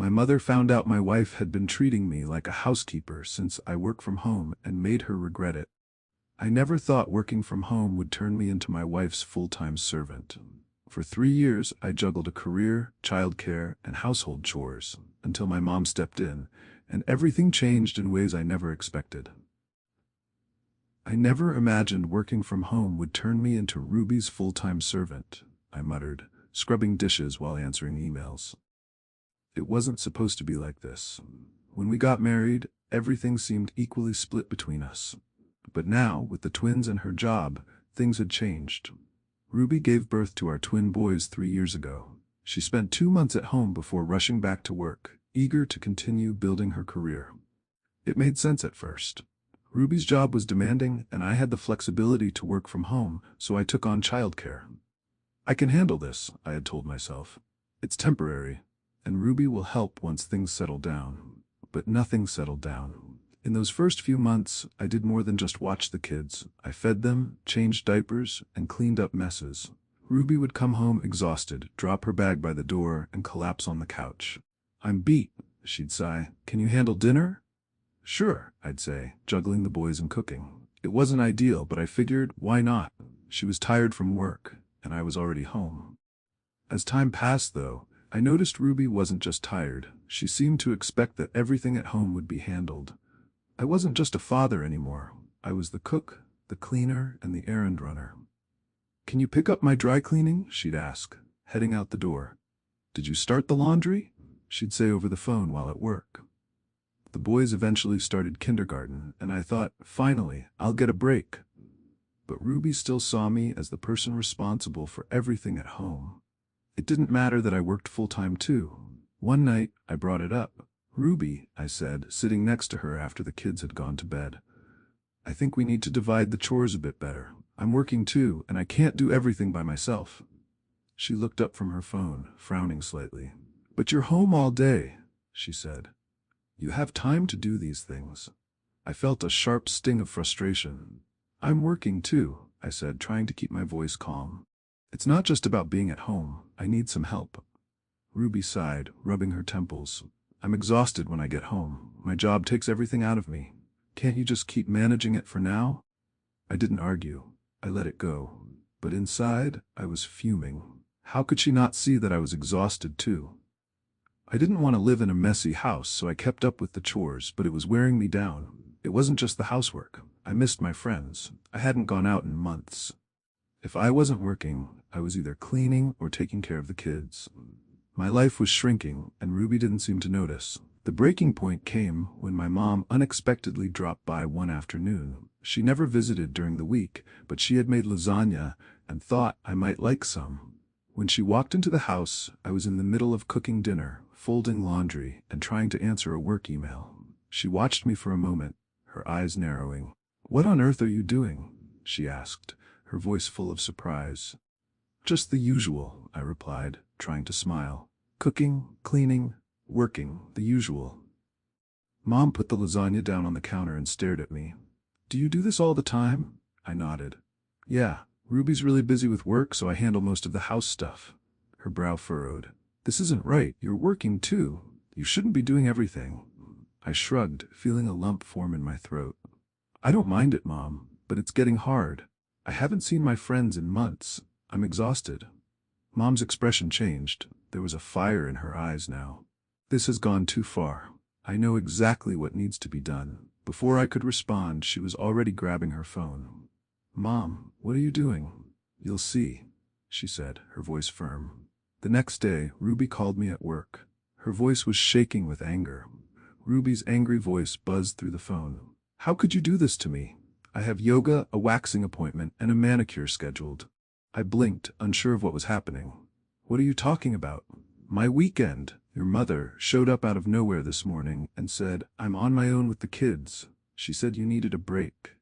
My mother found out my wife had been treating me like a housekeeper since I work from home and made her regret it. I never thought working from home would turn me into my wife's full-time servant. For 3 years, I juggled a career, childcare, and household chores, until my mom stepped in, and everything changed in ways I never expected. I never imagined working from home would turn me into Ruby's full-time servant, I muttered, scrubbing dishes while answering emails. It wasn't supposed to be like this. When we got married, everything seemed equally split between us. But now, with the twins and her job, things had changed. Ruby gave birth to our twin boys 3 years ago. She spent 2 months at home before rushing back to work, eager to continue building her career. It made sense at first. Ruby's job was demanding, and I had the flexibility to work from home, so I took on childcare. I can handle this, I had told myself. It's temporary, and Ruby will help once things settle down. But nothing settled down. In those first few months, I did more than just watch the kids. I fed them, changed diapers, and cleaned up messes. Ruby would come home exhausted, drop her bag by the door, and collapse on the couch. "I'm beat," she'd sigh. "Can you handle dinner?" "Sure," I'd say, juggling the boys and cooking. It wasn't ideal, but I figured, why not? She was tired from work, and I was already home. As time passed, though, I noticed Ruby wasn't just tired. She seemed to expect that everything at home would be handled. I wasn't just a father anymore. I was the cook, the cleaner, and the errand runner. "Can you pick up my dry cleaning?" she'd ask, heading out the door. "Did you start the laundry?" she'd say over the phone while at work. The boys eventually started kindergarten, and I thought, finally, I'll get a break. But Ruby still saw me as the person responsible for everything at home. It didn't matter that I worked full-time too. One night, I brought it up. "Ruby," I said, sitting next to her after the kids had gone to bed, "I think we need to divide the chores a bit better. I'm working too, and I can't do everything by myself." She looked up from her phone, frowning slightly. "But you're home all day," she said. "You have time to do these things." I felt a sharp sting of frustration. "I'm working too," I said, trying to keep my voice calm. "It's not just about being at home. I need some help." Ruby sighed, rubbing her temples. "I'm exhausted when I get home. My job takes everything out of me. Can't you just keep managing it for now?" I didn't argue. I let it go. But inside, I was fuming. How could she not see that I was exhausted too? I didn't want to live in a messy house, so I kept up with the chores, but it was wearing me down. It wasn't just the housework. I missed my friends. I hadn't gone out in months. If I wasn't working, I was either cleaning or taking care of the kids. My life was shrinking, and Ruby didn't seem to notice. The breaking point came when my mom unexpectedly dropped by one afternoon. She never visited during the week, but she had made lasagna and thought I might like some. When she walked into the house, I was in the middle of cooking dinner, folding laundry, and trying to answer a work email. She watched me for a moment, her eyes narrowing. "What on earth are you doing?" she asked, her voice full of surprise. "Just the usual," I replied, trying to smile. "Cooking, cleaning, working, the usual." Mom put the lasagna down on the counter and stared at me. "Do you do this all the time?" I nodded. "Yeah, Ruby's really busy with work, so I handle most of the house stuff." Her brow furrowed. "This isn't right. You're working too. You shouldn't be doing everything." I shrugged, feeling a lump form in my throat. "I don't mind it, Mom, but it's getting hard. I haven't seen my friends in months. I'm exhausted." Mom's expression changed. There was a fire in her eyes now. "This has gone too far. I know exactly what needs to be done." Before I could respond, she was already grabbing her phone. "Mom, what are you doing?" "You'll see," she said, her voice firm. The next day, Ruby called me at work. Her voice was shaking with anger. Ruby's angry voice buzzed through the phone. "How could you do this to me? I have yoga, a waxing appointment, and a manicure scheduled." I blinked, unsure of what was happening. "What are you talking about?" "My weekend. Your mother showed up out of nowhere this morning and said, 'I'm on my own with the kids.' She said you needed a break."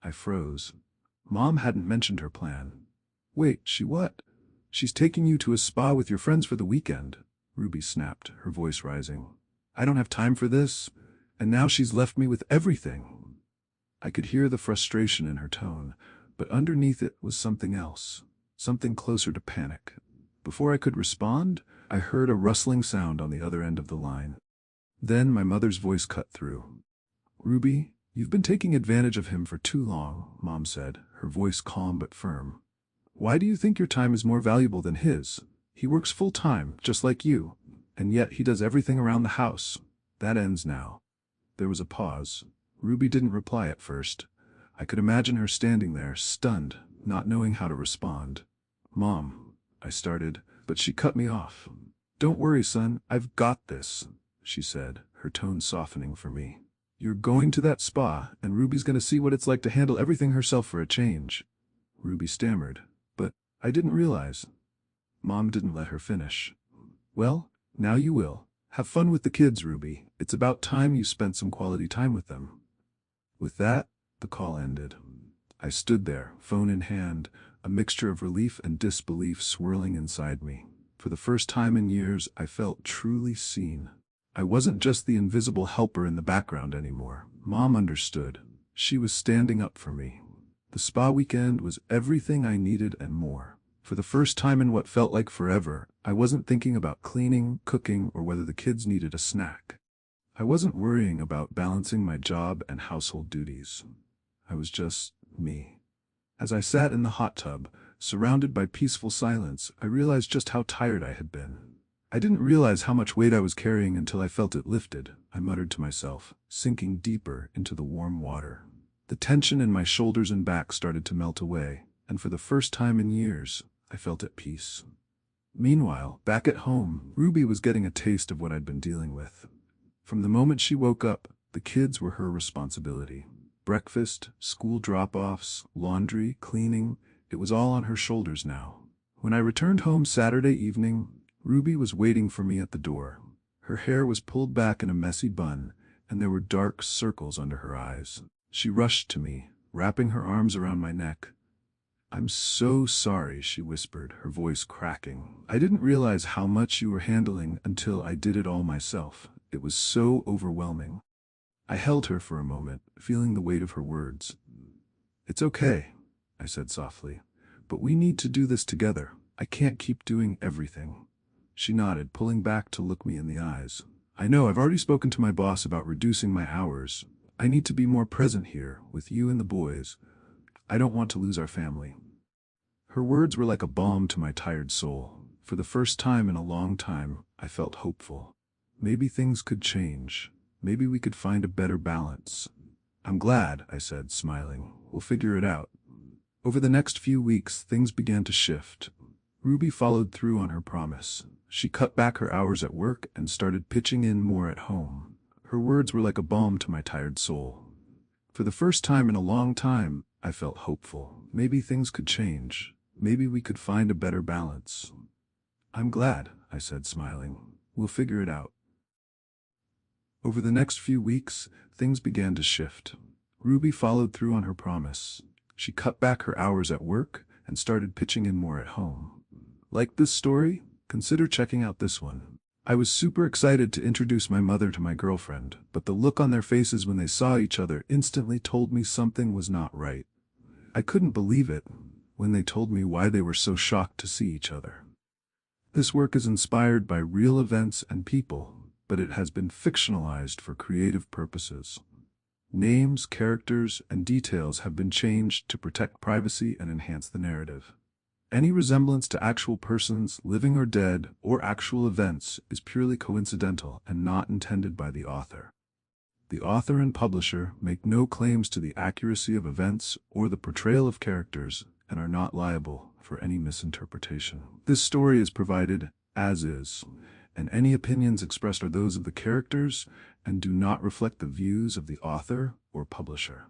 I froze. Mom hadn't mentioned her plan. "Wait, she what?" "She's taking you to a spa with your friends for the weekend," Ruby snapped, her voice rising. "I don't have time for this, and now she's left me with everything." I could hear the frustration in her tone, but underneath it was something else, something closer to panic. Before I could respond, I heard a rustling sound on the other end of the line. Then my mother's voice cut through. "Ruby, you've been taking advantage of him for too long," Mom said, her voice calm but firm. "Why do you think your time is more valuable than his? He works full-time, just like you, and yet he does everything around the house. That ends now." There was a pause. Ruby didn't reply at first. I could imagine her standing there, stunned, not knowing how to respond. "Mom," I started, but she cut me off. "Don't worry, son, I've got this," she said, her tone softening for me. "You're going to that spa, and Ruby's going to see what it's like to handle everything herself for a change." Ruby stammered, "But I didn't realize." Mom didn't let her finish. "Well, now you will. Have fun with the kids, Ruby. It's about time you spent some quality time with them." With that, the call ended. I stood there, phone in hand, a mixture of relief and disbelief swirling inside me. For the first time in years, I felt truly seen. I wasn't just the invisible helper in the background anymore. Mom understood. She was standing up for me. The spa weekend was everything I needed and more. For the first time in what felt like forever, I wasn't thinking about cleaning, cooking, or whether the kids needed a snack. I wasn't worrying about balancing my job and household duties. I was just me. As I sat in the hot tub, surrounded by peaceful silence, I realized just how tired I had been. I didn't realize how much weight I was carrying until I felt it lifted, I muttered to myself, sinking deeper into the warm water. The tension in my shoulders and back started to melt away, and for the first time in years, I felt at peace. Meanwhile, back at home, Ruby was getting a taste of what I'd been dealing with. From the moment she woke up, the kids were her responsibility. Breakfast, school drop-offs, laundry, cleaning, it was all on her shoulders now. When I returned home Saturday evening, Ruby was waiting for me at the door. Her hair was pulled back in a messy bun, and there were dark circles under her eyes. She rushed to me, wrapping her arms around my neck. "I'm so sorry," she whispered, her voice cracking. "I didn't realize how much you were handling until I did it all myself. It was so overwhelming." I held her for a moment, feeling the weight of her words. "It's okay," I said softly, "but we need to do this together. I can't keep doing everything." She nodded, pulling back to look me in the eyes. "I know, I've already spoken to my boss about reducing my hours. I need to be more present here, with you and the boys. I don't want to lose our family." Her words were like a balm to my tired soul. For the first time in a long time, I felt hopeful. Maybe things could change. Maybe we could find a better balance. "I'm glad," I said, smiling. "We'll figure it out." Over the next few weeks, things began to shift. Ruby followed through on her promise. She cut back her hours at work and started pitching in more at home. Her words were like a balm to my tired soul. For the first time in a long time, I felt hopeful. Maybe things could change. Maybe we could find a better balance. "I'm glad," I said, smiling. "We'll figure it out." Over the next few weeks, things began to shift. Ruby followed through on her promise. She cut back her hours at work and started pitching in more at home. Like this story? Consider checking out this one. I was super excited to introduce my mother to my girlfriend, but the look on their faces when they saw each other instantly told me something was not right. I couldn't believe it when they told me why they were so shocked to see each other. This work is inspired by real events and people, but it has been fictionalized for creative purposes. Names, characters, and details have been changed to protect privacy and enhance the narrative. Any resemblance to actual persons, living or dead, or actual events is purely coincidental and not intended by the author. The author and publisher make no claims to the accuracy of events or the portrayal of characters and are not liable for any misinterpretation. This story is provided as is, and any opinions expressed are those of the characters and do not reflect the views of the author or publisher.